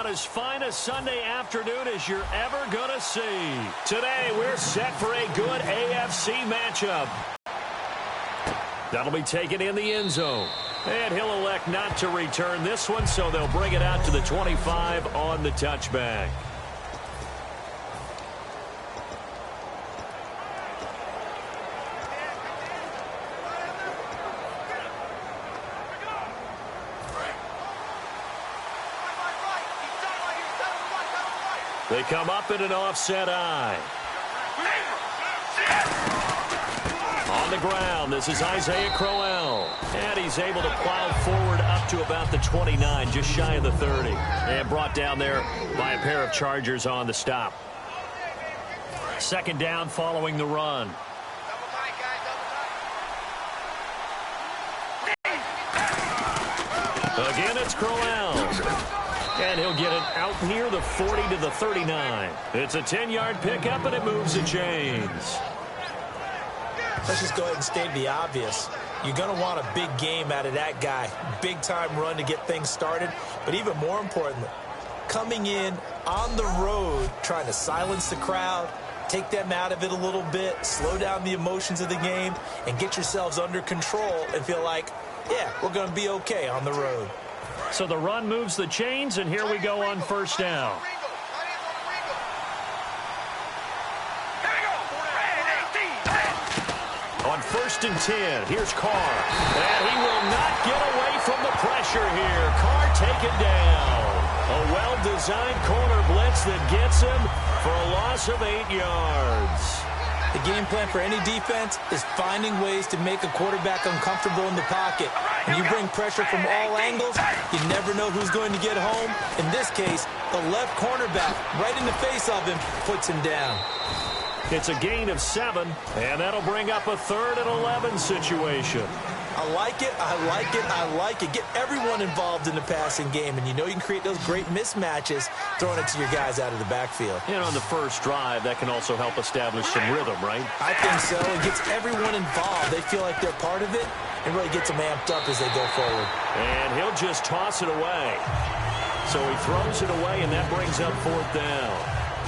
about as fine a Sunday afternoon as you're ever going to see. Today, we're set for a good AFC matchup. That'll be taken in the end zone. And he'll elect not to return this one, so they'll bring it out to the 25 on the touchback. They come up in an offset eye. On the ground, this is Isaiah Crowell. And he's able to plow forward up to about the 29, just shy of the 30. And brought down there by a pair of Chargers on the stop. Second down following the run. Again, it's Crowell. And he'll get it out near the 40 to the 39. It's a 10-yard pickup, and it moves the chains. Let's just go ahead and state the obvious. You're going to want a big game out of that guy. Big-time run to get things started. But even more importantly, coming in on the road, trying to silence the crowd, take them out of it a little bit, slow down the emotions of the game, and get yourselves under control and feel like, yeah, we're going to be okay on the road. So the run moves the chains, and here we go on first down. On 1st and 10, here's Carr. And he will not get away from the pressure here. Carr taken down. A well-designed corner blitz that gets him for a loss of 8 yards. The game plan for any defense is finding ways to make a quarterback uncomfortable in the pocket. When you bring pressure from all angles, you never know who's going to get home. In this case, the left cornerback, right in the face of him, puts him down. It's a gain of 7, and that'll bring up a 3rd and 11 situation. I like it, I like it, I like it. Get everyone involved in the passing game, and you know you can create those great mismatches throwing it to your guys out of the backfield. And on the first drive, that can also help establish some rhythm, right? I think so. It gets everyone involved. They feel like they're part of it, and really gets them amped up as they go forward. And he'll just toss it away. So he throws it away, and that brings up 4th down.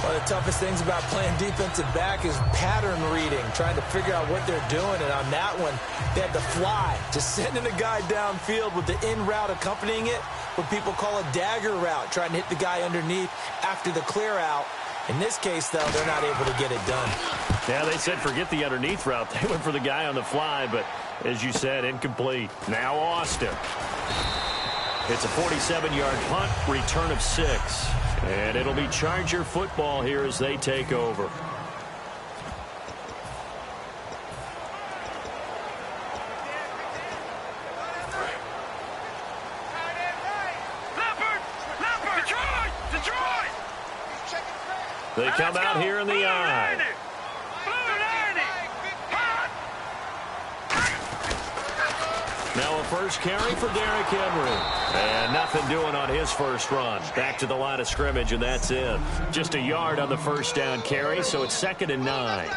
One of the toughest things about playing defensive back is pattern reading, trying to figure out what they're doing. And on that one, they had to fly, just sending a guy downfield with the in route accompanying it, what people call a dagger route, trying to hit the guy underneath after the clear out. In this case, though, they're not able to get it done. Yeah, they said forget the underneath route. They went for the guy on the fly, but as you said, incomplete. Now Austin. It's a 47-yard punt, return of 6. And it'll be Charger football here as they take over. They come out here in the eye. Now a first carry for Derrick Henry. And nothing doing on his first run. Back to the line of scrimmage, and that's it. Just a yard on the first down carry, so it's 2nd and 9.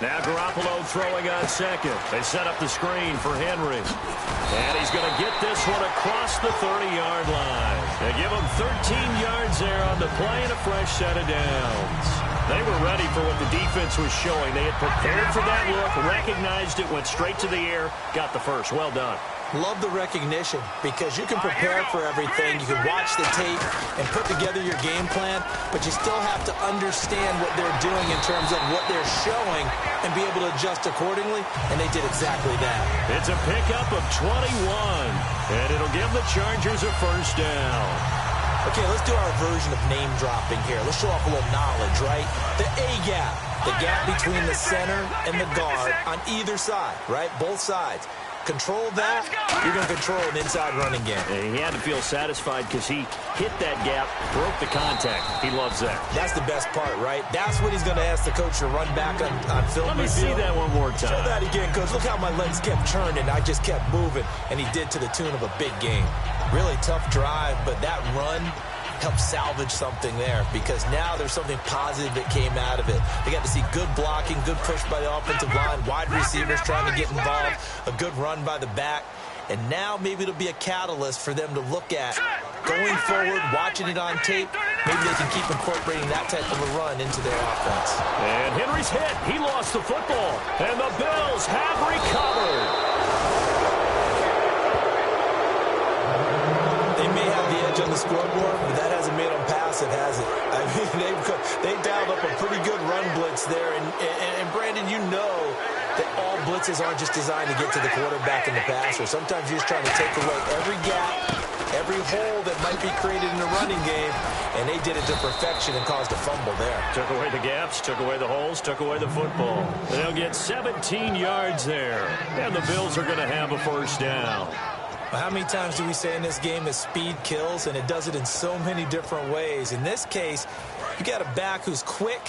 Now Garoppolo throwing on 2nd. They set up the screen for Henry. And he's going to get this one across the 30-yard line. They give him 13 yards there on the play and a fresh set of downs. They were ready for what the defense was showing. They had prepared for that look, recognized it, went straight to the air, got the first. Well done. Love the recognition because you can prepare for everything. You can watch the tape and put together your game plan, but you still have to understand what they're doing in terms of what they're showing and be able to adjust accordingly, and they did exactly that. It's a pickup of 21, and it'll give the Chargers a first down. Okay, let's do our version of name dropping here. Let's show off a little knowledge, right? The A-gap, the gap between the center and the guard on either side, right? Both sides. Control that, you're going to control an inside running game. And he had to feel satisfied because he hit that gap, broke the contact. He loves that. That's the best part, right? That's what he's going to ask the coach to run back on film. Let me see that one more time. Show that again, coach. Look how my legs kept turning. I just kept moving, and he did to the tune of a big game. Really tough drive, but that run help salvage something there, because now there's something positive that came out of it. They got to see good blocking, good push by the offensive line, wide receivers trying to get involved, a good run by the back. And now maybe it'll be a catalyst for them to look at going forward, watching it on tape. Maybe they can keep incorporating that type of a run into their offense. And Henry's hit. He lost the football. And the Bills have recovered. They may have the edge on the scoreboard, but that hasn't made them passive, has it? I mean, they dialed up a pretty good run blitz there. And Brandon, you know that all blitzes aren't just designed to get to the quarterback and the passer. Sometimes you're just trying to take away every gap, every hole that might be created in the running game, and they did it to perfection and caused a fumble there. Took away the gaps, took away the holes, took away the football. They'll get 17 yards there, and the Bills are going to have a first down. Well, how many times do we say in this game that speed kills, and it does it in so many different ways? In this case, you got a back who's quick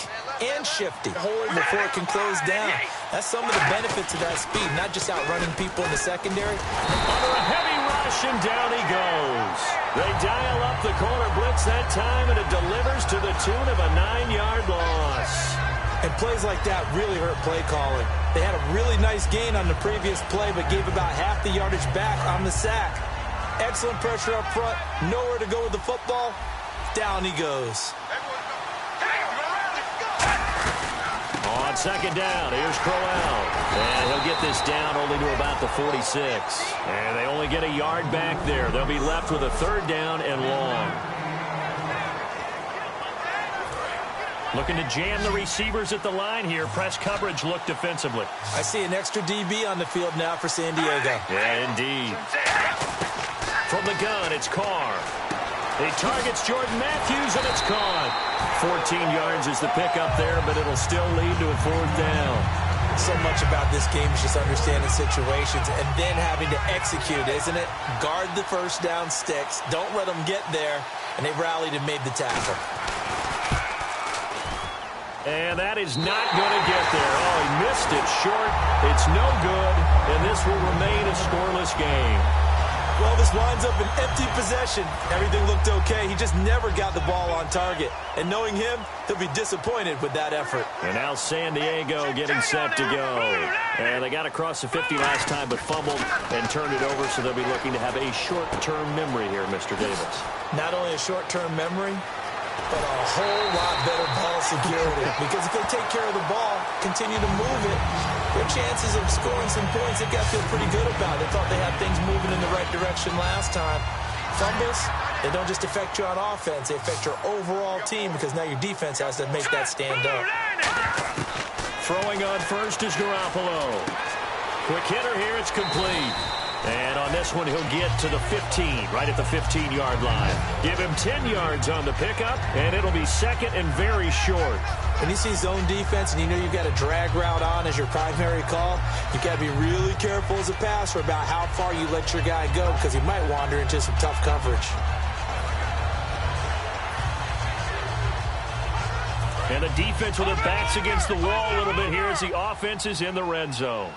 and shifty. Hold before it can close down. That's some of the benefits of that speed, not just outrunning people in the secondary. Under a heavy rush, and down he goes. They dial up the corner blitz that time, and it delivers to the tune of a 9-yard loss. And plays like that really hurt play calling. They had a really nice gain on the previous play, but gave about half the yardage back on the sack. Excellent pressure up front, nowhere to go with the football. Down he goes. On second down, here's Crowell. And he'll get this down only to about the 46. And they only get a yard back there. They'll be left with a third down and long. Looking to jam the receivers at the line here. Press coverage look defensively. I see an extra DB on the field now for San Diego. Yeah, indeed. From the gun, it's Carr. He targets Jordan Matthews, and it's caught. 14 yards is the pickup there, but it'll still lead to a fourth down. So much about this game is just understanding situations and then having to execute, isn't it? Guard the first down sticks. Don't let them get there. And they rallied and made the tackle. And that is not going to get there. Oh, he missed it short. It's no good, and this will remain a scoreless game. Well, this winds up an empty possession. Everything looked okay. He just never got the ball on target. And knowing him, he'll be disappointed with that effort. And now San Diego getting set to go. And they got across the 50 last time, but fumbled and turned it over, so they'll be looking to have a short-term memory here, Mr. Davis. Not only a short-term memory, but a whole lot better ball security. Because if they take care of the ball, continue to move it, their chances of scoring some points, they've got to feel pretty good about it. They thought they had things moving in the right direction last time. Fumbles, they don't just affect you on offense, they affect your overall team, because now your defense has to make that stand up. Throwing on first is Garoppolo. Quick hitter here, it's complete. And on this one, he'll get to the 15, right at the 15-yard line. Give him 10 yards on the pickup, and it'll be second and very short. When you see zone defense and you know you've got a drag route on as your primary call, you've got to be really careful as a passer about how far you let your guy go, because he might wander into some tough coverage. And the defense with their backs against the wall a little bit here as the offense is in the red zone.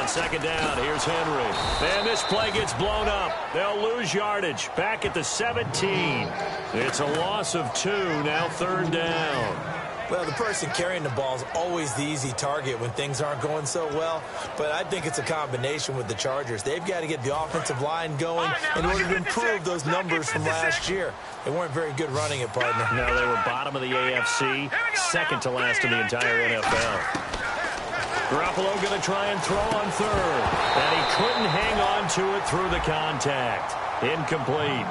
Second down, here's Henry. And this play gets blown up. They'll lose yardage. Back at the 17. It's a loss of 2, now third down. Well, the person carrying the ball is always the easy target when things aren't going so well. But I think it's a combination with the Chargers. They've got to get the offensive line going in order to improve those numbers from last year. They weren't very good running it, partner. No, they were bottom of the AFC, second to last in the entire NFL. Garoppolo going to try and throw on third. And he couldn't hang on to it through the contact. Incomplete.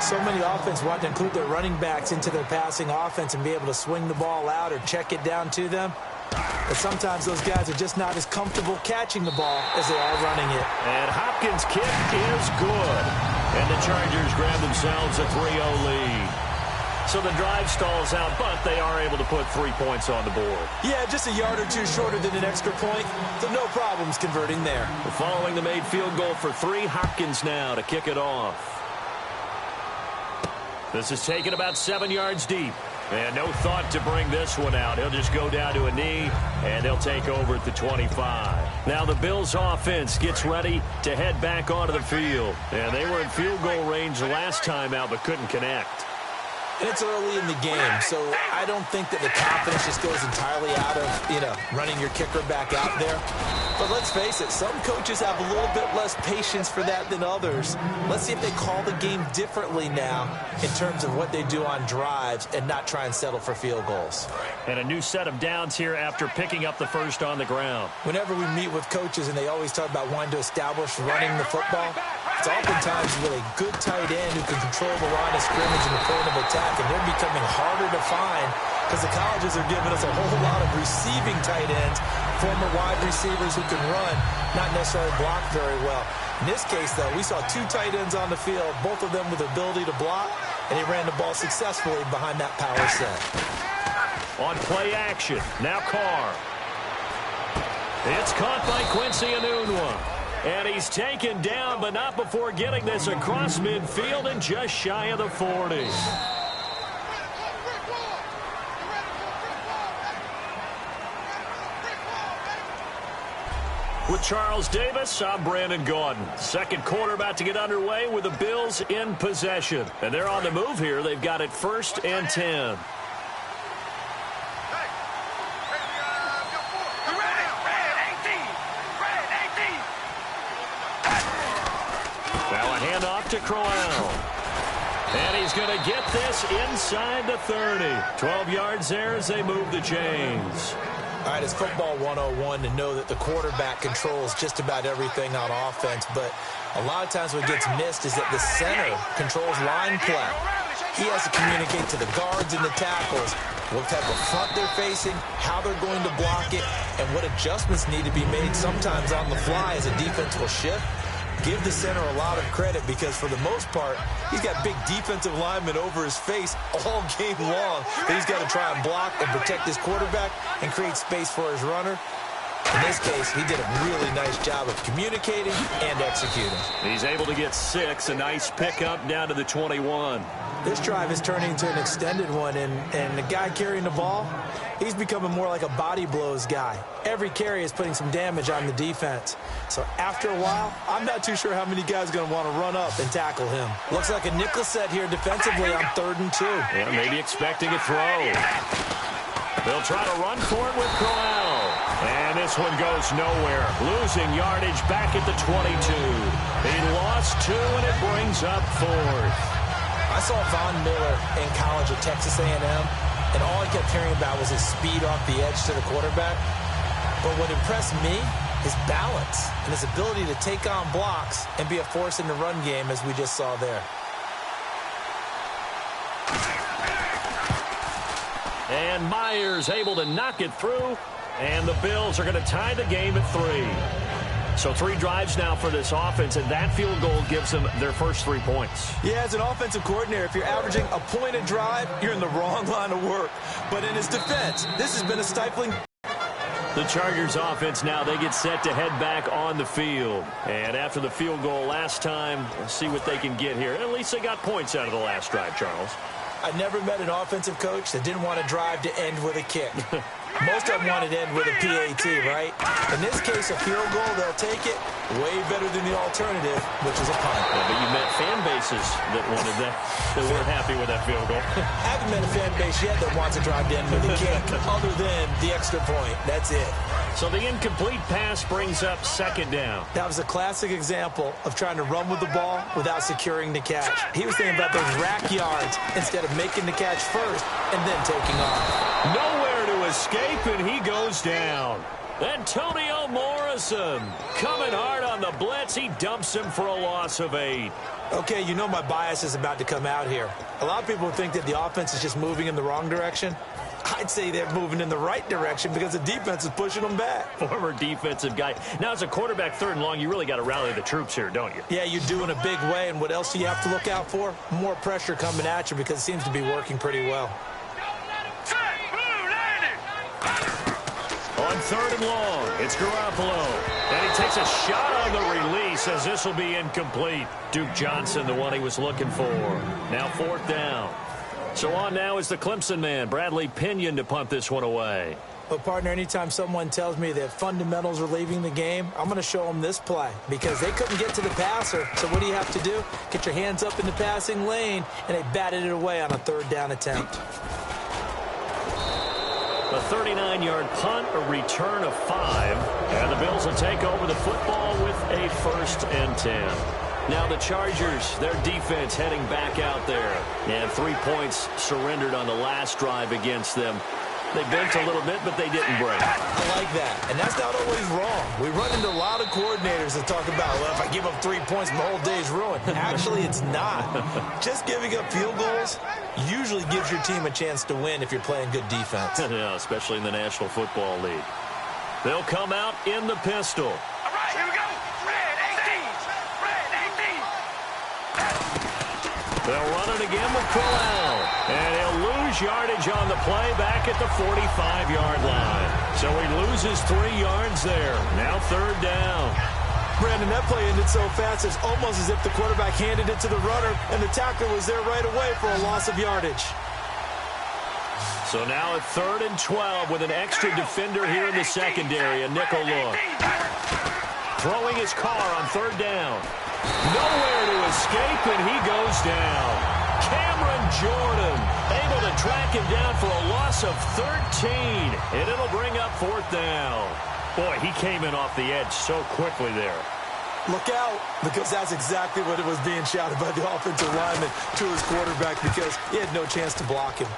So many offense want to include their running backs into their passing offense and be able to swing the ball out or check it down to them. But sometimes those guys are just not as comfortable catching the ball as they are running it. And Hopkins' kick is good. And the Chargers grab themselves a 3-0 lead. So the drive stalls out, but they are able to put 3 points on the board. Yeah, just a yard or two shorter than an extra point, so no problems converting there. Following the made field goal for 3, Hopkins now to kick it off. This is taken about 7 yards deep. And no thought to bring this one out. He'll just go down to a knee, and they'll take over at the 25. Now the Bills offense gets ready to head back onto the field. And they were in field goal range last time out but couldn't connect. And it's early in the game, so I don't think that the confidence just goes entirely out of, running your kicker back out there. But let's face it, some coaches have a little bit less patience for that than others. Let's see if they call the game differently now in terms of what they do on drives and not try and settle for field goals. And a new set of downs here after picking up the first on the ground. Whenever we meet with coaches and they always talk about wanting to establish running the football, it's oftentimes with a good tight end who can control the line of scrimmage and the point of attack, and they're becoming harder to find because the colleges are giving us a whole lot of receiving tight ends, former wide receivers who can run, not necessarily block very well. In this case, though, we saw two tight ends on the field, both of them with the ability to block, and they ran the ball successfully behind that power set. On play action, now Carr. It's caught by Quincy Enunwa. And he's taken down, but not before getting this across midfield and just shy of the 40. With Charles Davis, I'm Brandon Gaudin. Second quarter about to get underway with the Bills in possession. And they're on the move here. They've got it 1st and 10. Off to Crowell. And he's going to get this inside the 30. 12 yards there as they move the chains. All right, it's football 101 to know that the quarterback controls just about everything on offense, but a lot of times what gets missed is that the center controls line play. He has to communicate to the guards and the tackles what type of front they're facing, how they're going to block it, and what adjustments need to be made sometimes on the fly as a defense will shift. Give the center a lot of credit because, for the most part, he's got big defensive linemen over his face all game long. But he's got to try and block and protect his quarterback and create space for his runner. In this case, he did a really nice job of communicating and executing. He's able to get 6, a nice pickup down to the 21. This drive is turning into an extended one, and the guy carrying the ball, he's becoming more like a body blows guy. Every carry is putting some damage on the defense. So after a while, I'm not too sure how many guys are going to want to run up and tackle him. Looks like a nickel set here defensively on 3rd and 2. Yeah, maybe expecting a throw. They'll try to run for it with Crowell. And this one goes nowhere. Losing yardage back at the 22. He lost 2, and it brings up 4th. I saw Von Miller in college at Texas A&M, and all I kept hearing about was his speed off the edge to the quarterback. But what impressed me, his balance and his ability to take on blocks and be a force in the run game, as we just saw there. And Myers able to knock it through, and the Bills are going to tie the game at 3. So 3 drives now for this offense, and that field goal gives them their first 3 points. Yeah, as an offensive coordinator, if you're averaging a point a drive, you're in the wrong line of work. But in his defense, this has been a stifling. The Chargers offense now, they get set to head back on the field. And after the field goal last time, we'll see what they can get here. At least they got points out of the last drive, Charles. I never met an offensive coach that didn't want a drive to end with a kick. Most of them wanted to end with a PAT, right? In this case, a field goal, they'll take it. Way better than the alternative, which is a punt. Yeah, but you met fan bases that wanted that, that weren't happy with that field goal. I haven't met a fan base yet that wants a drive to end with a kick, other than the extra point. That's it. So the incomplete pass brings up 2nd down. That was a classic example of trying to run with the ball without securing the catch. He was thinking about those rack yards instead of making the catch first and then taking off. Nowhere to escape, and he goes down. Antonio Morrison coming hard on the blitz. He dumps him for a loss of 8. Okay, you know my bias is about to come out here. A lot of people think that the offense is just moving in the wrong direction. I'd say they're moving in the right direction because the defense is pushing them back. Former defensive guy. Now, as a quarterback 3rd and long, you really got to rally the troops here, don't you? Yeah, you do in a big way. And what else do you have to look out for? More pressure coming at you because it seems to be working pretty well. On 3rd and long, it's Garoppolo. And he takes a shot on the release as this will be incomplete. Duke Johnson, the one he was looking for. Now 4th down. So on now is the Clemson man, Bradley Pinion, to punt this one away. But, partner, anytime someone tells me that fundamentals are leaving the game, I'm going to show them this play because they couldn't get to the passer. So what do you have to do? Get your hands up in the passing lane, and they batted it away on a third down attempt. A 39-yard punt, a return of 5, and the Bills will take over the football with a 1st and 10. Now the Chargers, their defense heading back out there, and 3 points surrendered on the last drive against them. They bent a little bit, but they didn't break. I like that, and that's not always wrong. We run into a lot of coordinators that talk about, well, if I give up 3 points, my whole day's ruined. Actually, it's not. Just giving up field goals usually gives your team a chance to win if you're playing good defense. Yeah, especially in the National Football League. They'll come out in the pistol. All right, here we go. Red 18. Red 18. They'll run it again with Corral. And he'll lose yardage on the play back at the 45-yard line. So he loses 3 yards there. Now 3rd down. Brandon, that play ended so fast, it's almost as if the quarterback handed it to the runner, and the tackler was there right away for a loss of yardage. So now at 3rd and 12 with an extra defender here in the secondary, a nickel look. Throwing his car on 3rd down. Nowhere to escape, and he goes down. Cameron Jordan able to track him down for a loss of 13, and it'll bring up 4th down. Boy, he came in off the edge so quickly there. Look out, because that's exactly what it was being shouted by the offensive lineman to his quarterback because he had no chance to block him.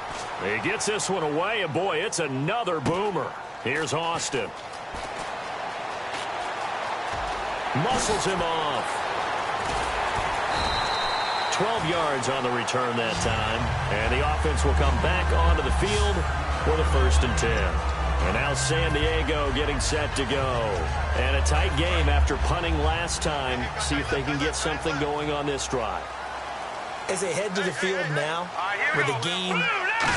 He gets this one away, and boy, it's another boomer. Here's Austin. Muscles him off. 12 yards on the return that time, and the offense will come back onto the field for the 1st and 10. And now San Diego getting set to go. And a tight game after punting last time. See if they can get something going on this drive. As they head to the field now, with the game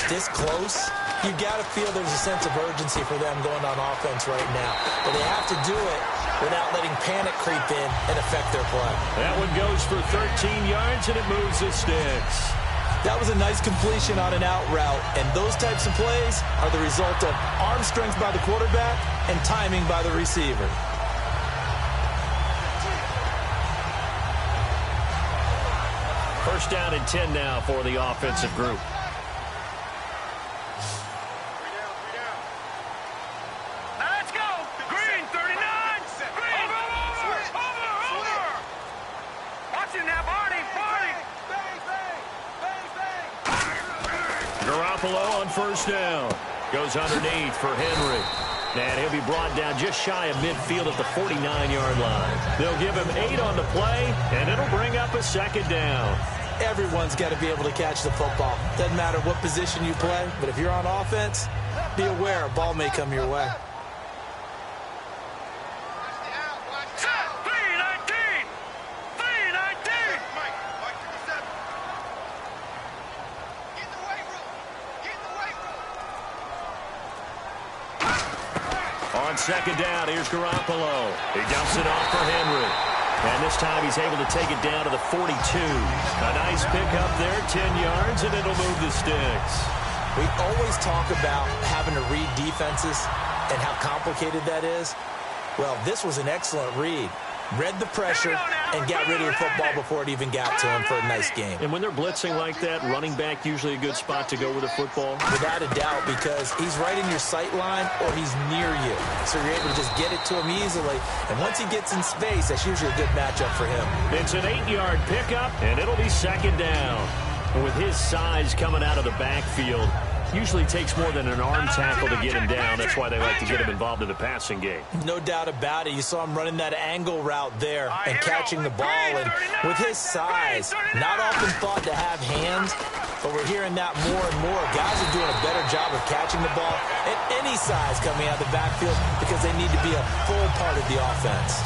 this close, you got to feel there's a sense of urgency for them going on offense right now. But they have to do it without letting panic creep in and affect their play. That one goes for 13 yards, and it moves the sticks. That was a nice completion on an out route, and those types of plays are the result of arm strength by the quarterback and timing by the receiver. First down and 10 now for the offensive group. Let's go. Green 39. Green. Over. Watching that Barney. Garoppolo on 1st down. Goes underneath for Henry. And he'll be brought down just shy of midfield at the 49-yard line. They'll give him 8 on the play, and it'll bring up a 2nd down. Everyone's got to be able to catch the football. Doesn't matter what position you play, but if you're on offense, be aware a ball may come your way. On 2nd down, here's Garoppolo. He dumps it off for Henry. And this time he's able to take it down to the 42. A nice pickup there, 10 yards, and it'll move the sticks. We always talk about having to read defenses and how complicated that is. Well, this was an excellent read. Read the pressure and got rid of the football before it even got to him for a nice game. And when they're blitzing like that, running back usually a good spot to go with the football? Without a doubt, because he's right in your sight line or he's near you. So you're able to just get it to him easily. And once he gets in space, that's usually a good matchup for him. It's an 8-yard pickup, and it'll be 2nd down. And with his size coming out of the backfield, usually takes more than an arm tackle to get him down. That's why they like to get him involved in the passing game. No doubt about it. You saw him running that angle route there and catching the ball. And with his size, not often thought to have hands, but we're hearing that more and more. Guys are doing a better job of catching the ball at any size coming out of the backfield because they need to be a full part of the offense.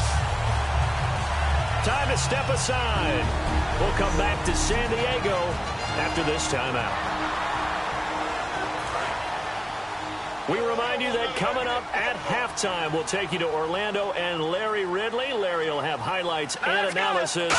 Time to step aside. We'll come back to San Diego after this timeout. We remind you that coming up at halftime, we'll take you to Orlando and Larry Ridley. Larry will have highlights and analysis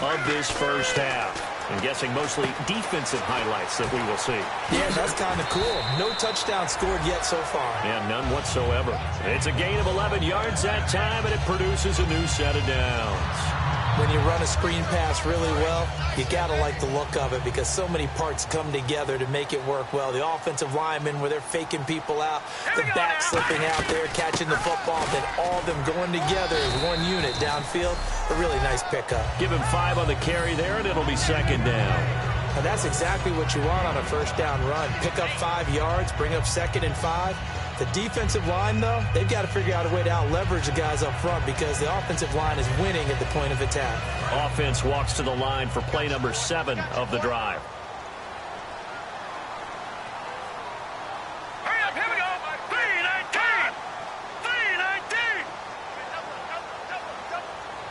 of this first half. I'm guessing mostly defensive highlights that we will see. Yeah, that's kind of cool. No touchdown scored yet so far. Yeah, none whatsoever. It's a gain of 11 yards that time, and it produces a new set of downs. When you run a screen pass really well, you got to like the look of it because so many parts come together to make it work well. The offensive linemen, where they're faking people out, the back slipping out there, catching the football, then all of them going together as one unit downfield. A really nice pickup. Give him 5 on the carry there, and it'll be second down. And that's exactly what you want on a first down run. Pick up 5 yards, bring up 2nd and 5. The defensive line, though, they've got to figure out a way to out-leverage the guys up front because the offensive line is winning at the point of attack. Offense walks to the line for play number 7 of the drive. Hurry up, here we go. 3-19. 3-19.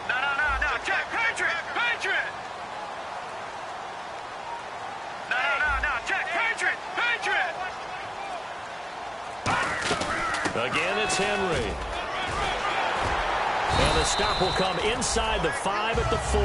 No. Check. Patriot. No. Check. Patriot. Again, it's Henry. And the stop will come inside the 5 at the 4.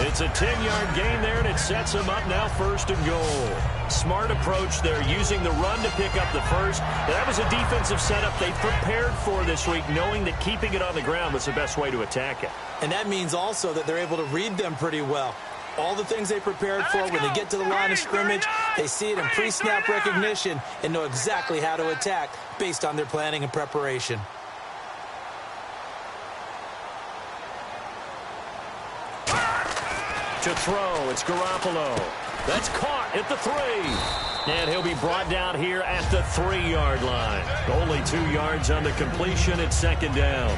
It's a 10-yard gain there, and it sets him up now 1st and goal. Smart approach there, using the run to pick up the first. That was a defensive setup they prepared for this week, knowing that keeping it on the ground was the best way to attack it. And that means also that they're able to read them pretty well. All the things they prepared for, when they get to the line of scrimmage, they see it in pre-snap recognition and know exactly how to attack based on their planning and preparation. To throw, it's Garoppolo. That's caught at the 3. And he'll be brought down here at the 3-yard line. Only 2 yards on the completion. It's second down.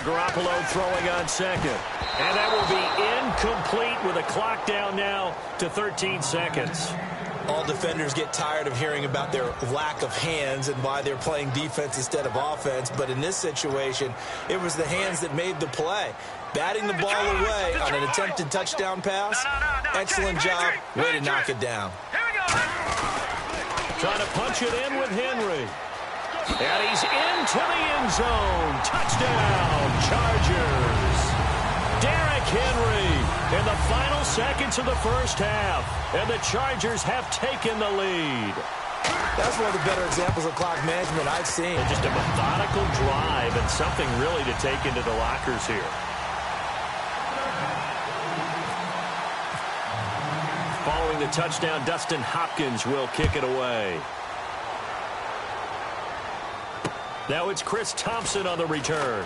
Garoppolo throwing on 2nd. And that will be incomplete with a clock down now to 13 seconds. All defenders get tired of hearing about their lack of hands and why they're playing defense instead of offense. But in this situation, it was the hands that made the play. Batting the ball away on an attempted touchdown pass. Excellent job. Way to knock it down. Trying to punch it in with Henry. And he's into the end zone. Touchdown, Chargers. Derrick Henry in the final seconds of the first half. And the Chargers have taken the lead. That's one of the better examples of clock management I've seen. And just a methodical drive and something really to take into the lockers here. Following the touchdown, Dustin Hopkins will kick it away. Now it's Chris Thompson on the return.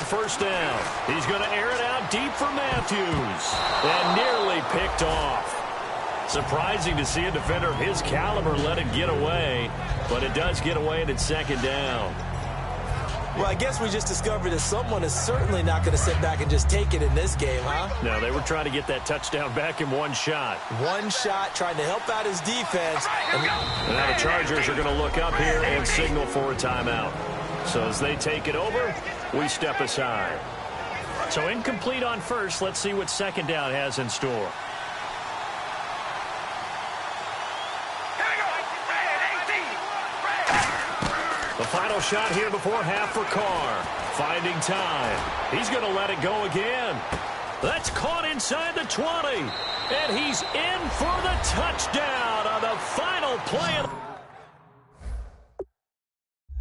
First down. He's going to air it out deep for Matthews. And nearly picked off. Surprising to see a defender of his caliber let it get away. But it does get away, and it's second down. Well, I guess we just discovered that someone is certainly not going to sit back and just take it in this game, huh? No, they were trying to get that touchdown back in one shot. One shot, trying to help out his defense. And now the Chargers are going to look up here and signal for a timeout. So as they take it over, we step aside. So incomplete on first. Let's see what second down has in store. The final shot here before half for Carr. Finding time. He's going to let it go again. That's caught inside the 20. And he's in for the touchdown on the final play of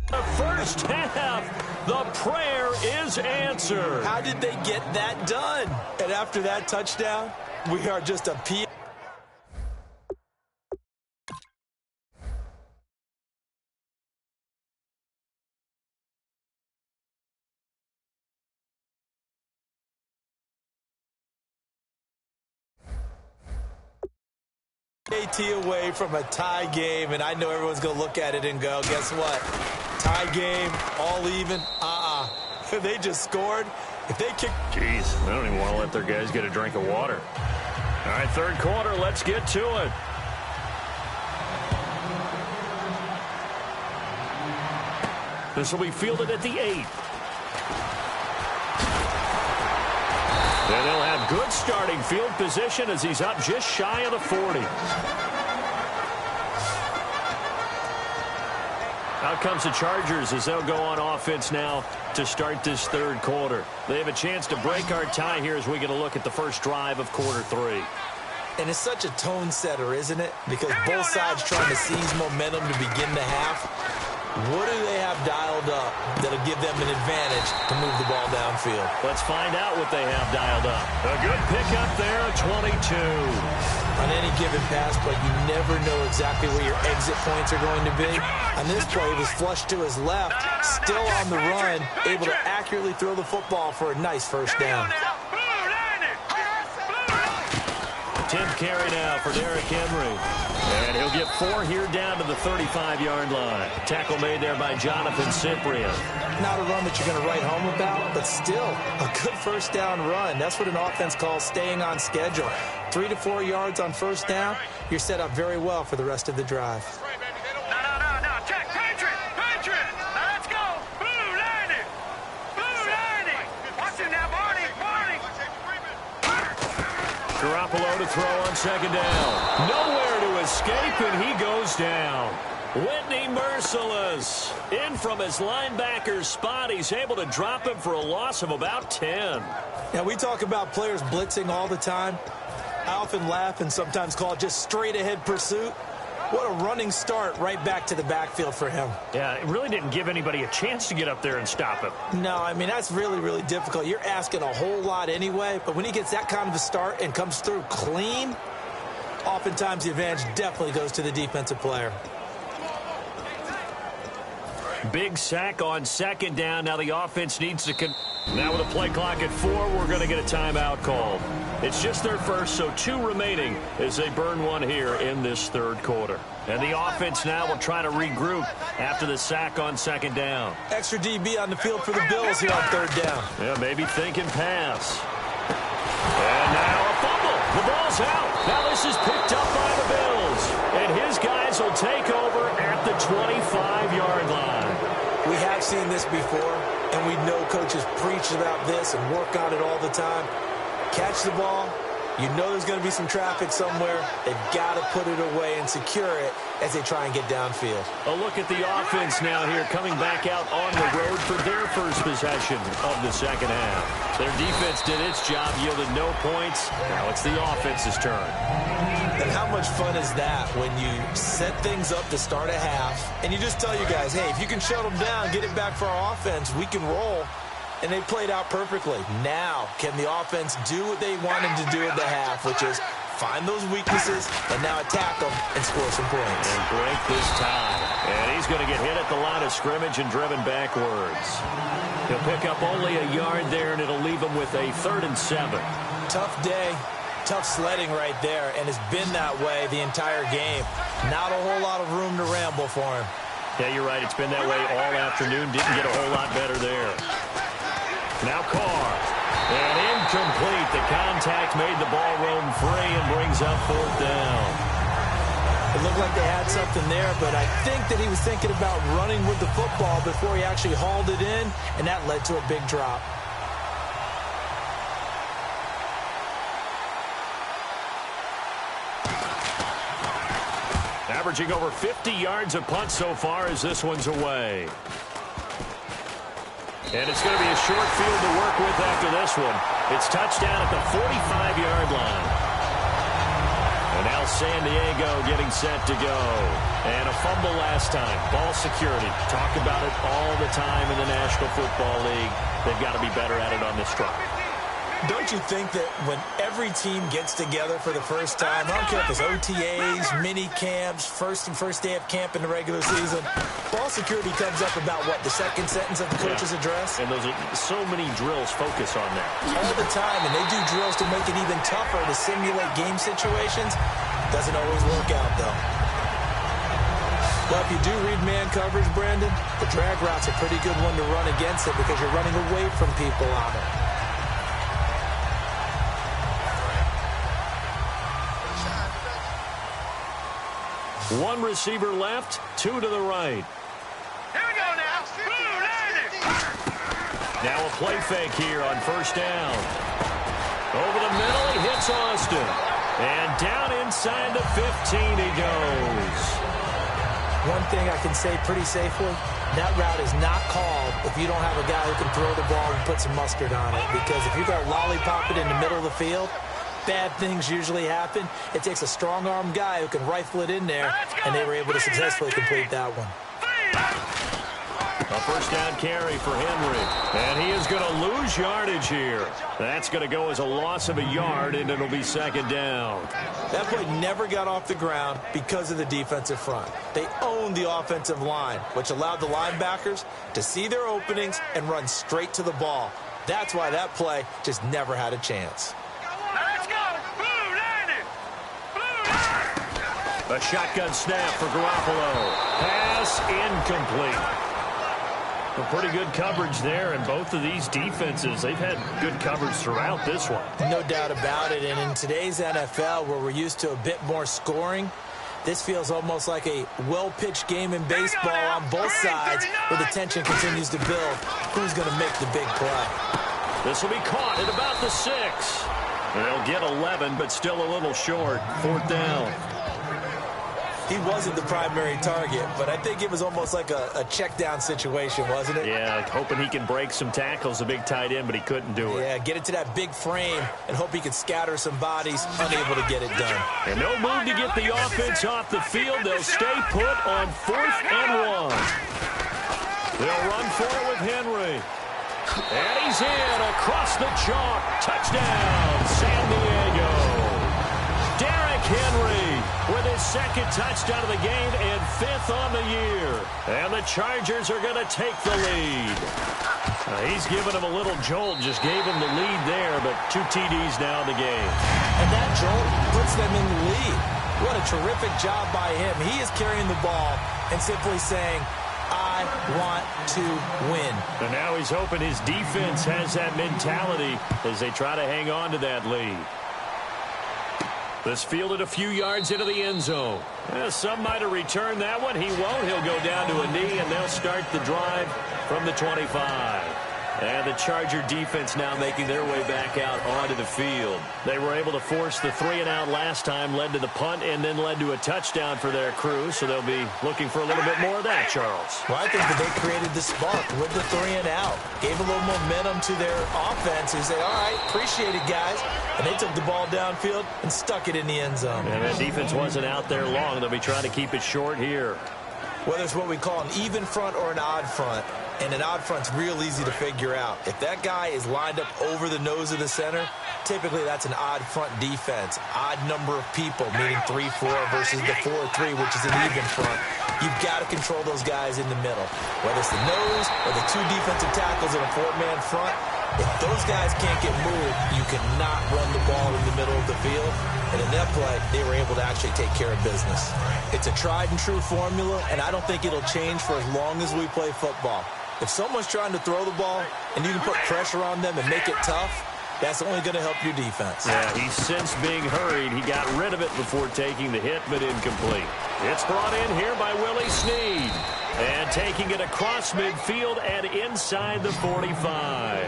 the first half. The prayer is answered. How did they get that done? And after that touchdown, we are just a P. AT away from a tie game, and I know everyone's going to look at it and go, guess what? Tie game, all even, They just scored. If they kick... Jeez, they don't even want to let their guys get a drink of water. All right, third quarter, let's get to it. This will be fielded at the 8. And they'll have good starting field position as he's up just shy of the 40. Out comes the Chargers as they'll go on offense now to start this third quarter. They have a chance to break our tie here as we get a look at the first drive of quarter 3. And it's such a tone setter, isn't it? Because both sides trying to seize momentum to begin the half. What do they have dialed up that'll give them an advantage to move the ball downfield? Let's find out what they have dialed up. A good pickup there at 22. On any given pass play, you never know exactly where your exit points are going to be. On this play, he was flushed to his left, still on the run, able to accurately throw the football for a nice first down. 10th carry now for Derrick Henry. And he'll get 4 here down to the 35-yard line. Tackle made there by Jonathan Cyprien. Not a run that you're going to write home about, but still a good first down run. That's what an offense calls staying on schedule. 3 to 4 yards on first down, you're set up very well for the rest of the drive. No. Check. Patriot. Now let's go. Blue landing. Watch it now, Barney. Garoppolo to throw on second down. Nowhere to escape, and he goes down. Whitney Merciless in from his linebacker's spot. He's able to drop him for a loss of about 10. Now, we talk about players blitzing all the time. I often laugh and sometimes call it just straight-ahead pursuit. What a running start right back to the backfield for him. Yeah, it really didn't give anybody a chance to get up there and stop him. No, I mean, that's really, really difficult. You're asking a whole lot anyway, but when he gets that kind of a start and comes through clean, oftentimes the advantage definitely goes to the defensive player. Big sack on second down. Now the offense needs to... Now with a play clock at 4, we're going to get a timeout called. It's just their first, so 2 remaining as they burn 1 here in this third quarter. And the offense now will try to regroup after the sack on second down. Extra DB on the field for the Bills here on third down. Yeah, maybe thinking pass. And now a fumble. The ball's out. Now this is picked up by the Bills. And his guys will take over at the 25-yard line. We have seen this before, and we know coaches preach about this and work on it all the time. Catch the ball. You know there's going to be some traffic somewhere. They've got to put it away and secure it as they try and get downfield. A look at the offense now here, coming back out on the road for their first possession of the second half. Their defense did its job, yielded no points. Now it's the offense's turn. And how much fun is that when you set things up to start a half, and you just tell you guys, hey, if you can shut them down, get it back for our offense, we can roll. And they played out perfectly. Now, can the offense do what they wanted to do at the half, which is find those weaknesses and now attack them and score some points. And break this tie. And he's going to get hit at the line of scrimmage and driven backwards. He'll pick up only a yard there, and it'll leave him with a 3rd and 7. Tough day, tough sledding right there, and it's been that way the entire game. Not a whole lot of room to ramble for him. Yeah, you're right. It's been that way all afternoon. Didn't get a whole lot better there. Now Carr. And incomplete. The contact made the ball roam free and brings up 4th down. It looked like they had something there, but I think that he was thinking about running with the football before he actually hauled it in, and that led to a big drop. Averaging over 50 yards a punt so far as this one's away. And it's going to be a short field to work with after this one. It's touchdown at the 45-yard line. And now San Diego getting set to go. And a fumble last time. Ball security. Talk about it all the time in the National Football League. They've got to be better at it on this drive. Don't you think that when every team gets together for the first time, I don't care if it's OTAs, mini camps, first day of camp in the regular season, ball security comes up about what, the second sentence of the coach's address? And those are so many drills focus on that. All the time, and they do drills to make it even tougher to simulate game situations. Doesn't always work out, though. Well, if you do read man coverage, Brandon, the drag route's a pretty good one to run against it because you're running away from people on it. One receiver left, two to the right. Here we go now. Blue, landing. Now a play fake here on first down. Over the middle, he hits Austin. And down inside the 15 he goes. One thing I can say pretty safely, that route is not called if you don't have a guy who can throw the ball and put some mustard on it. Because if you got lollipop it in the middle of the field, bad things usually happen. It takes a strong-arm guy who can rifle it in there, and they were able to successfully complete that one. A first down carry for Henry. And he is going to lose yardage here. That's going to go as a loss of a yard, and it'll be second down. That play never got off the ground because of the defensive front. They owned the offensive line, which allowed the linebackers to see their openings and run straight to the ball. That's why that play just never had a chance. Let's go. Blue, landing. Blue, A shotgun snap for Garoppolo. Pass incomplete. A pretty good coverage there, and both of these defenses, they've had good coverage throughout this one. No doubt about it, and in today's NFL, where we're used to a bit more scoring, this feels almost like a well-pitched game in baseball on both sides, where the tension continues to build. Who's going to make the big play? This will be caught at about the 6. They'll get 11, but still a little short. Fourth down. He wasn't the primary target, but I think it was almost like a check-down situation, wasn't it? Yeah, hoping he can break some tackles, a big tight end, but he couldn't do it. Yeah, get it to that big frame and hope he could scatter some bodies, unable to get it done. And no move to get the offense off the field. They'll stay put on 4th and 1. They'll run for it with Henry. And he's in across the chalk. Touchdown, San Diego. Derrick Henry with his second touchdown of the game and 5th on the year. And the Chargers are going to take the lead. He's given him a little jolt, just gave him the lead there, but 2 TDs now in the game. And that jolt puts them in the lead. What a terrific job by him. He is carrying the ball and simply saying, I want to win. And now he's hoping his defense has that mentality as they try to hang on to that lead. This fielded a few yards into the end zone. Some might have returned that one. He won't. He'll go down to a knee, and they'll start the drive from the 25. And the Charger defense now making their way back out onto the field. They were able to force the 3-and-out last time, led to the punt, and then led to a touchdown for their crew. So they'll be looking for a little bit more of that, Charles. Well, I think that they created the spark with the 3-and-out. Gave a little momentum to their offense and said, all right, appreciate it, guys. And they took the ball downfield and stuck it in the end zone. And that defense wasn't out there long. They'll be trying to keep it short here. Whether it's what we call an even front or an odd front, and an odd front's real easy to figure out. If that guy is lined up over the nose of the center, typically that's an odd front defense. Odd number of people, meaning 3-4 versus the 4-3, which is an even front. You've got to control those guys in the middle. Whether it's the nose or the 2 defensive tackles in a 4-man front, if those guys can't get moved, you cannot run the ball in the middle of the field. And in that play, they were able to actually take care of business. It's a tried-and-true formula, and I don't think it'll change for as long as we play football. If someone's trying to throw the ball and you can put pressure on them and make it tough, that's only going to help your defense. Yeah, he's since being hurried. He got rid of it before taking the hit, but incomplete. It's brought in here by Willie Snead. And taking it across midfield and inside the 45.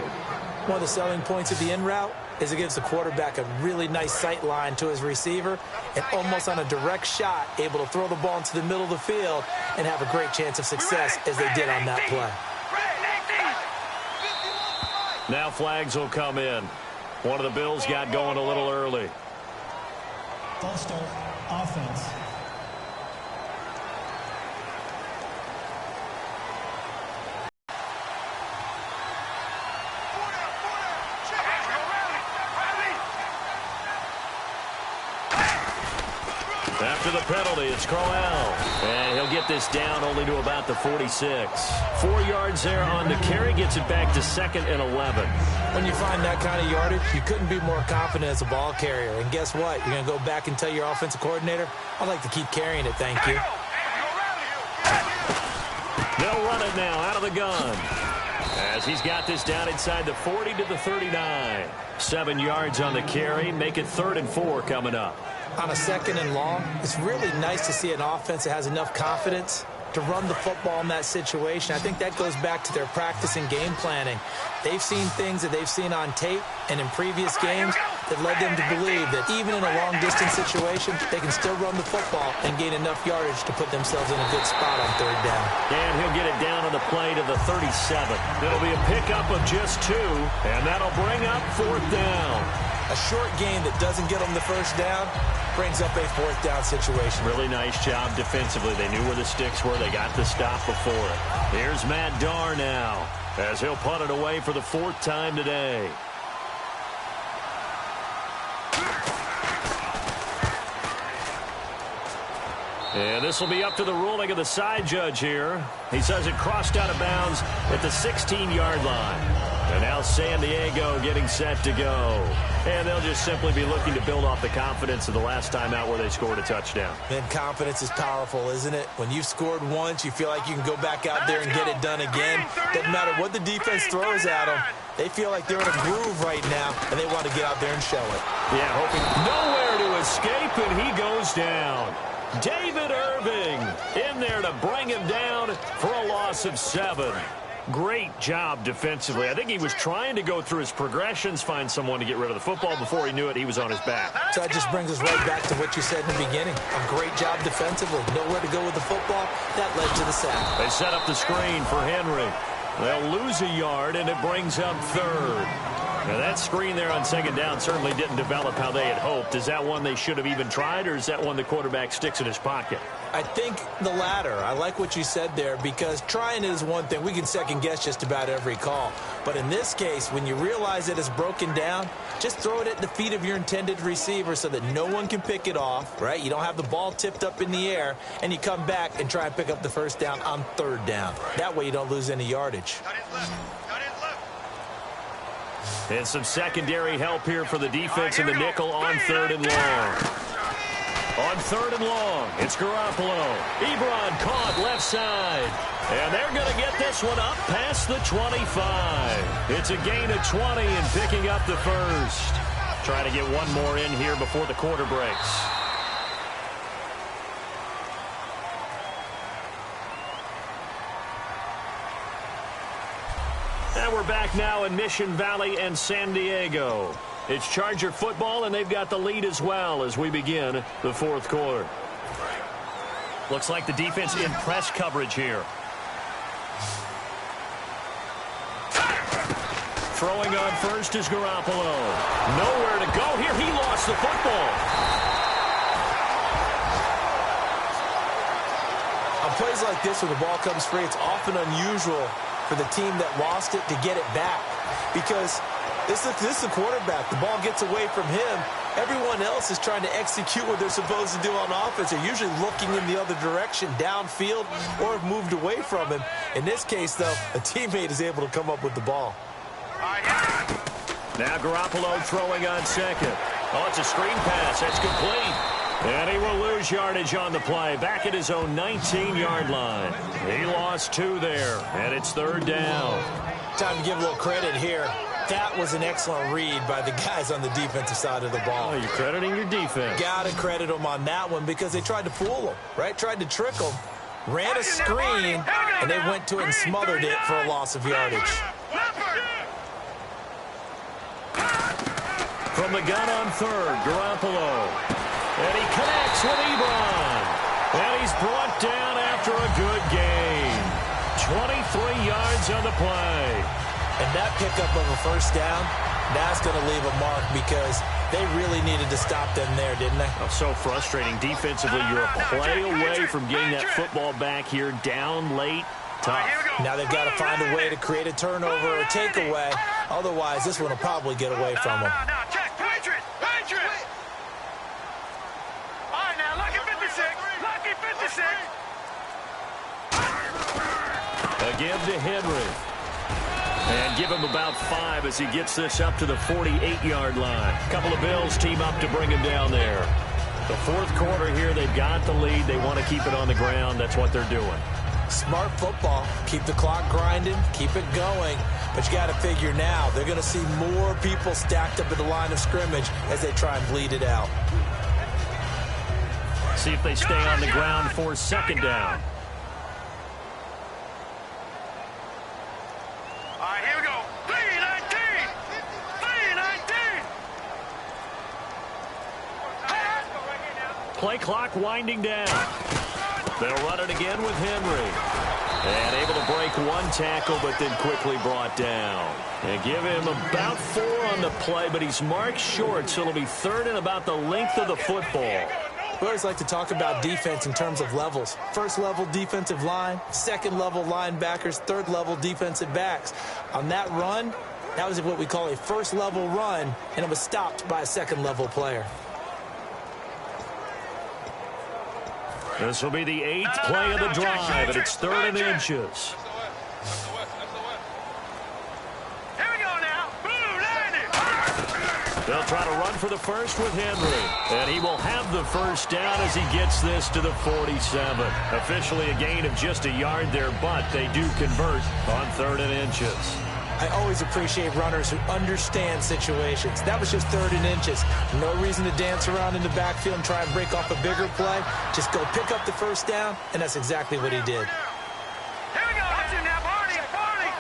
One of the selling points of the in route is it gives the quarterback a really nice sight line to his receiver and almost on a direct shot able to throw the ball into the middle of the field and have a great chance of success as they did on that play. Now flags will come in. One of the Bills got going a little early. False start, offense. After the penalty, it's Crowell. And he'll get this down only to about the 46. 4 yards there on the carry. Gets it back to 2nd and 11. When you find that kind of yardage, you couldn't be more confident as a ball carrier. And guess what? You're going to go back and tell your offensive coordinator, I'd like to keep carrying it, thank you. They'll run it now out of the gun. As he's got this down inside the 40 to the 39. 7 yards on the carry. Make it 3rd and 4 coming up. On a 2nd and long, it's really nice to see an offense that has enough confidence to run the football in that situation. I think that goes back to their practice and game planning. They've seen things that they've seen on tape and in previous games that led them to believe that even in a long-distance situation, they can still run the football and gain enough yardage to put themselves in a good spot on 3rd down. And he'll get it down on the play to the 37. It'll be a pickup of just 2, and that'll bring up 4th down. A short game that doesn't get them the 1st down brings up a 4th down situation. Really nice job defensively. They knew where the sticks were. They got the stop before it. Here's Matt Darr now as he'll punt it away for the 4th time today. And this will be up to the ruling of the side judge here. He says it crossed out of bounds at the 16-yard line. And now San Diego getting set to go. And they'll just simply be looking to build off the confidence of the last time out where they scored a touchdown. And confidence is powerful, isn't it? When you've scored once, you feel like you can go back out there and get it done again. Doesn't matter what the defense throws at them. They feel like they're in a groove right now, and they want to get out there and show it. Yeah, hoping nowhere to escape, and he goes down. David Irving in there to bring him down for a loss of 7. Great job defensively. I think he was trying to go through his progressions, find someone to get rid of the football. Before he knew it, he was on his back. So that just brings us right back to what you said in the beginning. A great job defensively. Nowhere to go with the football. That led to the sack. They set up the screen for Henry. They'll lose a yard, and it brings up 3rd. Now, that screen there on 2nd down certainly didn't develop how they had hoped. Is that one they should have even tried, or is that one the quarterback sticks in his pocket? I think the latter. I like what you said there, because trying it is one thing. We can second-guess just about every call. But in this case, when you realize that it's broken down, just throw it at the feet of your intended receiver so that no one can pick it off, right? You don't have the ball tipped up in the air, and you come back and try and pick up the 1st down on 3rd down. That way you don't lose any yardage. And some secondary help here for the defense in the nickel on 3rd and long. On 3rd and long, it's Garoppolo. Ebron caught left side. And they're going to get this one up past the 25. It's a gain of 20 and picking up the 1st. Trying to get one more in here before the quarter breaks. And we're back now in Mission Valley and San Diego. It's Charger football, and they've got the lead as well as we begin the 4th quarter. Looks like the defense in press coverage here. Throwing on first is Garoppolo. Nowhere to go here. He lost the football. On plays like this where the ball comes free, it's often unusual for the team that lost it to get it back, because this is the quarterback. The ball gets away from him. Everyone else is trying to execute what they're supposed to do on offense. They're usually looking in the other direction, downfield, or have moved away from him. In this case, though, a teammate is able to come up with the ball. Now Garoppolo throwing on 2nd. Oh, it's a screen pass. That's complete. And he will lose yardage on the play. Back at his own 19-yard line. He lost 2 there, and it's 3rd down. Time to give a little credit here. That was an excellent read by the guys on the defensive side of the ball. Oh, you're crediting your defense. Got to credit them on that one, because they tried to fool them, right? Tried to trick them. Ran a screen, and they went to it and smothered it for a loss of yardage. From the gun on 3rd, Garoppolo. And he connects with Ebron. And he's brought down after a good gain. 23 yards on the play. And that pickup of a 1st down, that's going to leave a mark, because they really needed to stop them there, didn't they? Oh, so frustrating. Defensively, you're a play away from getting that football back here, down late. Tough. Now they've got to find a way to create a turnover or a takeaway. Otherwise, this one will probably get away from them. Check. Patriot. All right, now, lucky 56. Lucky 56. Again to Henry. And give him about 5 as he gets this up to the 48-yard line. A couple of Bills team up to bring him down there. The 4th quarter here, they've got the lead. They want to keep it on the ground. That's what they're doing. Smart football. Keep the clock grinding, keep it going. But you got to figure now, they're going to see more people stacked up at the line of scrimmage as they try and bleed it out. See if they stay on the ground for second down. All right, here we go. 3-19. 3-19. Play clock winding down. They'll run it again with Henry. And able to break one tackle, but then quickly brought down. And give him about 4 on the play, but he's marked short, so it'll be third and about the length of the football. We always like to talk about defense in terms of levels. First level defensive line, second level linebackers, third level defensive backs. On that run, that was what we call a first level run, and it was stopped by a second level player. This will be the 8th play of the drive, and it's 3rd and inches. Here we go now. Boom, landed. They'll try to run for the first with Henry. And he will have the first down as he gets this to the 47. Officially a gain of just a yard there, but they do convert on 3rd and inches. I always appreciate runners who understand situations. That was just 3rd and inches. No reason to dance around in the backfield and try and break off a bigger play. Just go pick up the first down, and that's exactly what he did. Here we go. Watch him now, Barney. Barney.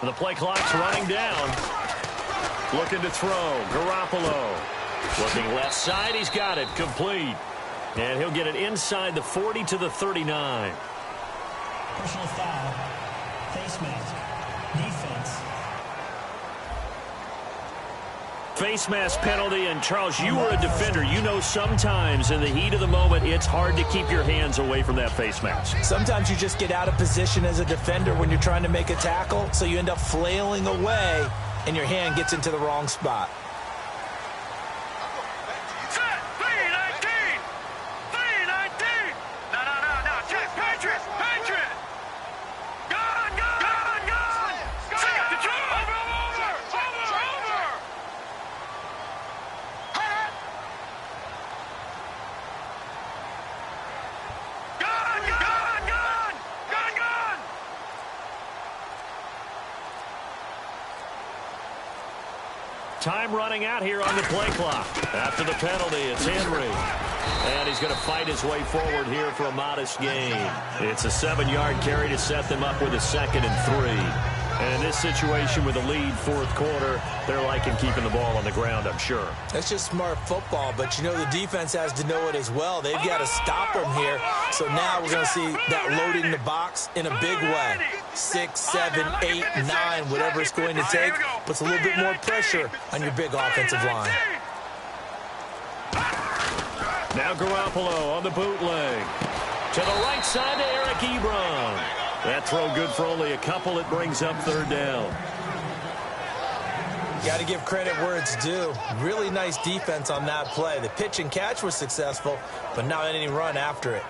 The play clock's running down. Looking to throw. Garoppolo. Looking left side. He's got it. Complete. And he'll get it inside the 40 to the 39. Personal foul. Face mask. Defense. Face mask penalty. And, Charles, you were a defender. You know sometimes in the heat of the moment it's hard to keep your hands away from that face mask. Sometimes you just get out of position as a defender when you're trying to make a tackle, so you end up flailing away, and your hand gets into the wrong spot. Set. 3-19. 3-19. No. Check. Patriot. Patriot. Gone. Set. Control. Over. Gone. Time running out here on the play clock. After the penalty, it's Henry. And he's going to fight his way forward here for a modest gain. It's a 7-yard carry to set them up with a 2nd and 3. And in this situation with a lead 4th quarter, they're liking keeping the ball on the ground, I'm sure. That's just smart football, but you know the defense has to know it as well. They've got to stop them here. So now we're going to see that loading the box in a big way. 6, 7, 8, 9, whatever it's going to take, puts a little bit more pressure on your big offensive line. Now Garoppolo on the bootleg. To the right side to Eric Ebron. That throw good for only a couple. It brings up 3rd down. Got to give credit where it's due. Really nice defense on that play. The pitch and catch was successful, but not any run after it.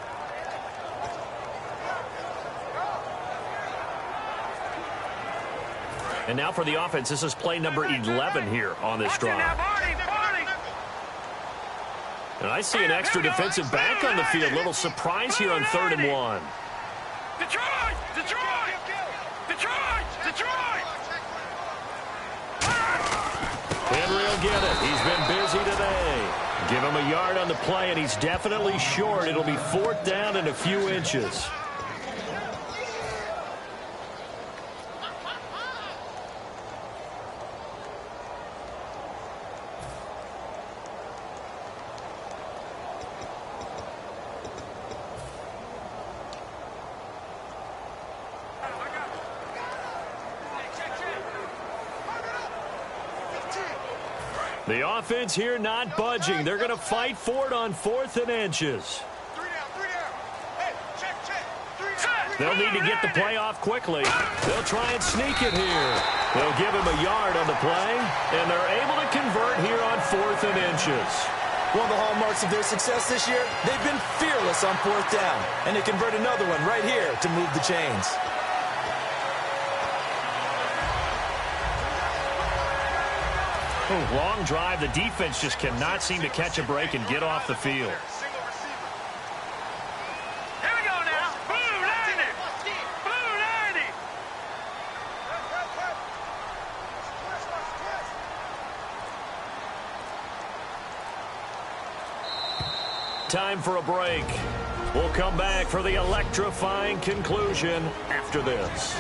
And now for the offense, this is play number 11 here on this drive. And I see an extra defensive back on the field. Little surprise here on 3rd and 1. Detroit! Henry will get it. He's been busy today. Give him a yard on the play, and he's definitely short. It'll be 4th down and a few inches. The offense here not budging. They're going to fight for it on 4th and inches. They'll need to get the play off quickly. They'll try and sneak it here. They'll give him a yard on the play, and they're able to convert here on 4th and inches. One of the hallmarks of their success this year, they've been fearless on 4th down, and they convert another one right here to move the chains. Oh, long drive. The defense just cannot seem to catch a break and get off the field. Here we go now. Blue 90. Blue 90. Time for a break. We'll come back for the electrifying conclusion after this.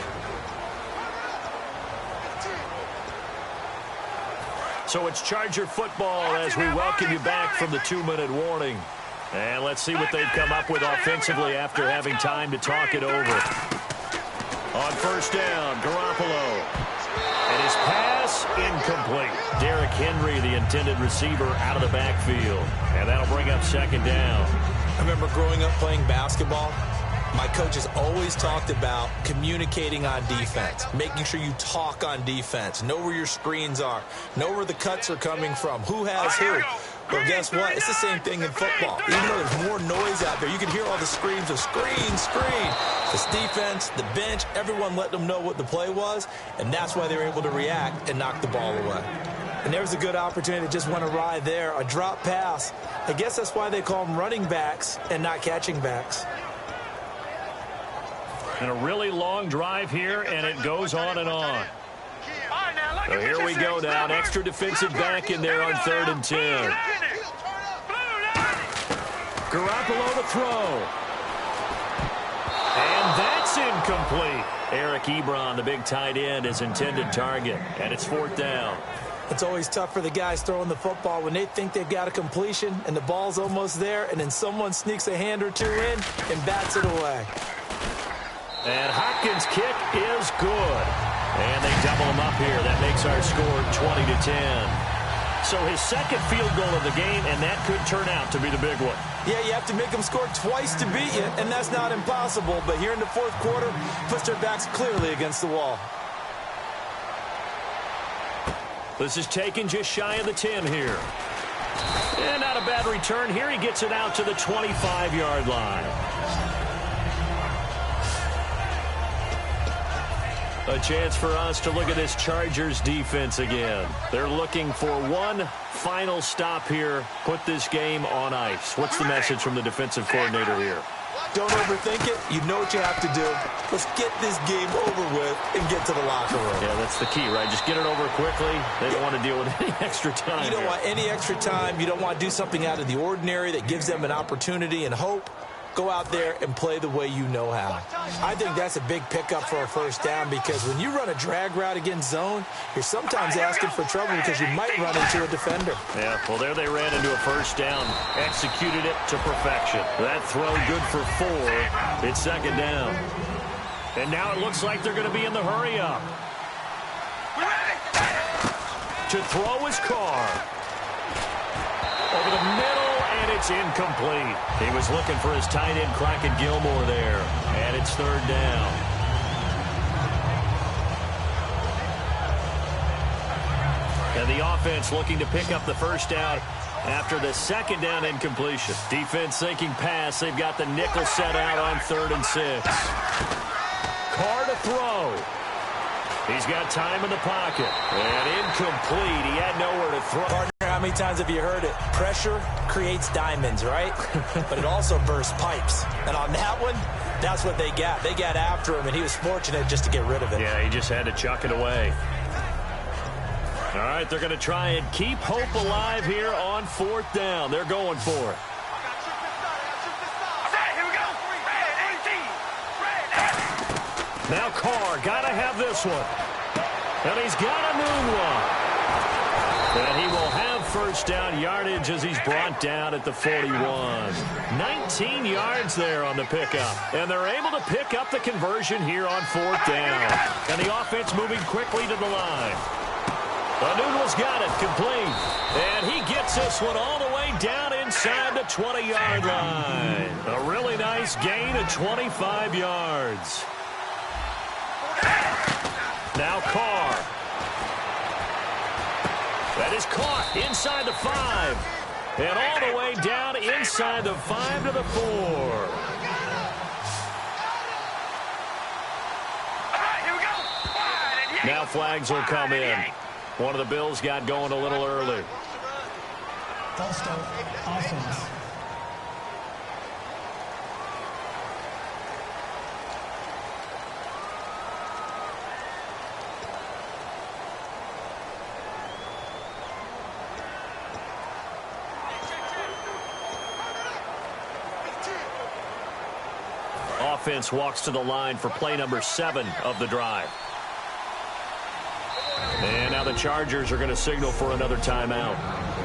So it's Charger football as we welcome you back from the 2-minute warning. And let's see what they've come up with offensively after having time to talk it over. On first down, Garoppolo. And his pass incomplete. Derrick Henry, the intended receiver, out of the backfield. And that'll bring up second down. I remember growing up playing basketball. My coaches always talked about communicating on defense, making sure you talk on defense, know where your screens are, know where the cuts are coming from, who has who. Well, guess what? It's the same thing in football. Even though there's more noise out there, you can hear all the screams of screen, screen. This defense, the bench, everyone let them know what the play was, and that's why they were able to react and knock the ball away. And there's a good opportunity to just went awry there, a drop pass. I guess that's why they call them running backs and not catching backs. And a really long drive here, and it goes on and on. So here we go now. An extra defensive back in there on 3rd and 10. Garoppolo to throw. And that's incomplete. Eric Ebron, the big tight end, is intended target. And it's 4th down. It's always tough for the guys throwing the football when they think they've got a completion and the ball's almost there, and then someone sneaks a hand or two in and bats it away. And Hopkins' kick is good. And they double him up here. That makes our score 20-10. So his second field goal of the game, and that could turn out to be the big one. Yeah, you have to make them score twice to beat you, and that's not impossible. But here in the 4th quarter, puts their backs clearly against the wall. This is taken just shy of the 10 here. And not a bad return here. He gets it out to the 25-yard line. A chance for us to look at this Chargers defense again. They're looking for one final stop here, put this game on ice. What's the message from the defensive coordinator here? Don't overthink it. You know what you have to do. Let's get this game over with and get to the locker room. Yeah, that's the key, right? Just get it over quickly. They don't want to deal with any extra time. You don't want any extra time. You don't want to do something out of the ordinary that gives them an opportunity and hope. Go out there and play the way you know how. I think that's a big pickup for a first down because when you run a drag route against zone, you're sometimes asking for trouble because you might run into a defender. Yeah, well, there they ran into a first down, executed it to perfection. That throw good for 4. It's second down. And now it looks like they're going to be in the hurry-up. To throw is Carr. Over the middle, and it's incomplete. He was looking for his tight end, Crockett Gilmore there. And it's 3rd down. And the offense looking to pick up the first down after the second down incompletion. Defense thinking pass. They've got the nickel set out on 3rd and 6. Carr to throw. He's got time in the pocket. And incomplete. He had nowhere to throw. Partner, how many times have you heard it? Pressure creates diamonds, right? But it also bursts pipes. And on that one, that's what they got. They got after him, and he was fortunate just to get rid of it. Yeah, he just had to chuck it away. All right, they're going to try and keep hope alive here on 4th down. They're going for it. Now Carr, got to have this one. And he's got a noon one. And he will have first down yardage as he's brought down at the 41. 19 yards there on the pickup. And they're able to pick up the conversion here on 4th down. And the offense moving quickly to the line. Noodle's got it, complete. And he gets this one all the way down inside the 20-yard line. A really nice gain of 25 yards. Now Carr. That is caught inside the 5. And all the way down inside the 5 to the 4. Now flags will come in. One of the Bills got going a little early. False start, offense. Offense walks to the line for play number 7 of the drive. And now the Chargers are going to signal for another timeout.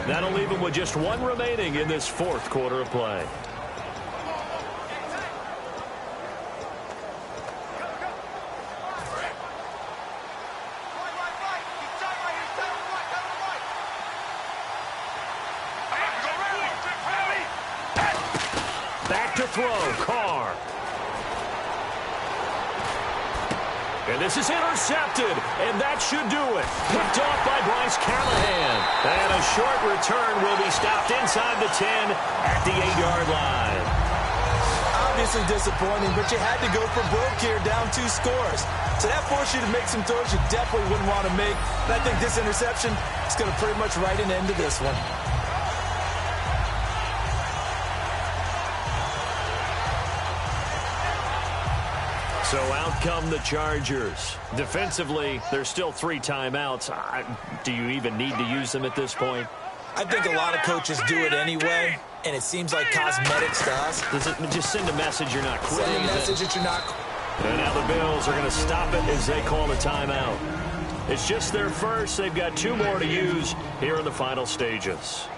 That'll leave them with just 1 remaining in this 4th quarter of play. Back to throw, Carr. And this is intercepted, and that should do it. Picked off by Bryce Callahan. And a short return will be stopped inside the 10 at the 8-yard line. Obviously disappointing, but you had to go for broke here, down 2 scores. So that forced you to make some throws you definitely wouldn't want to make. And I think this interception is going to pretty much write an end to this one. So out come the Chargers. Defensively, there's still 3 timeouts. Do you even need to use them at this point? I think a lot of coaches do it anyway, and it seems like cosmetics to us. Does it just send a message you're not quitting? Send a message that you're not. And now the Bills are going to stop it as they call a timeout. It's just their first. They've got 2 more to use here in the final stages.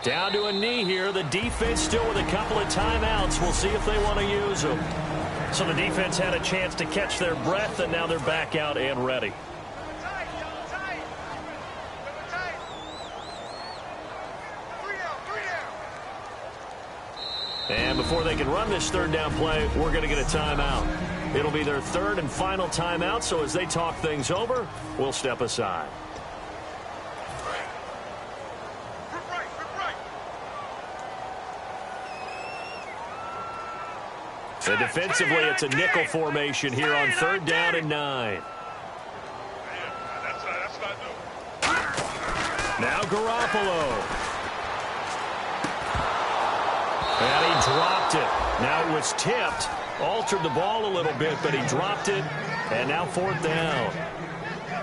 Down to a knee here. The defense still with a couple of timeouts. We'll see if they want to use them. So the defense had a chance to catch their breath, and now they're back out and ready. And before they can run this 3rd down play, we're going to get a timeout. It'll be their 3rd and final timeout, so as they talk things over, we'll step aside. So defensively, it's a nickel formation here on 3rd down and 9. Now Garoppolo. And he dropped it. Now it was tipped. Altered the ball a little bit, but he dropped it. And now 4th down.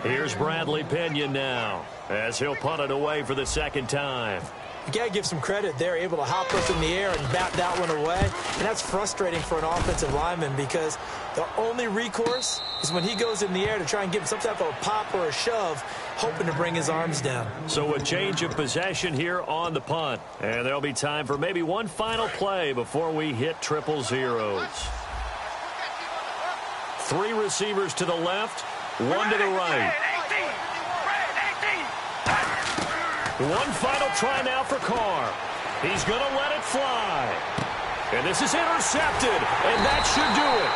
Here's Bradley Pinion now, as he'll punt it away for the 2nd time. You got to give some credit. They're able to hop up in the air and bat that one away. And that's frustrating for an offensive lineman because the only recourse is when he goes in the air to try and give him some type of a pop or a shove, hoping to bring his arms down. So a change of possession here on the punt. And there'll be time for maybe one final play before we hit 000. 3 receivers to the left, 1 to the right. One final try now for Carr. He's going to let it fly. And this is intercepted, and that should do it.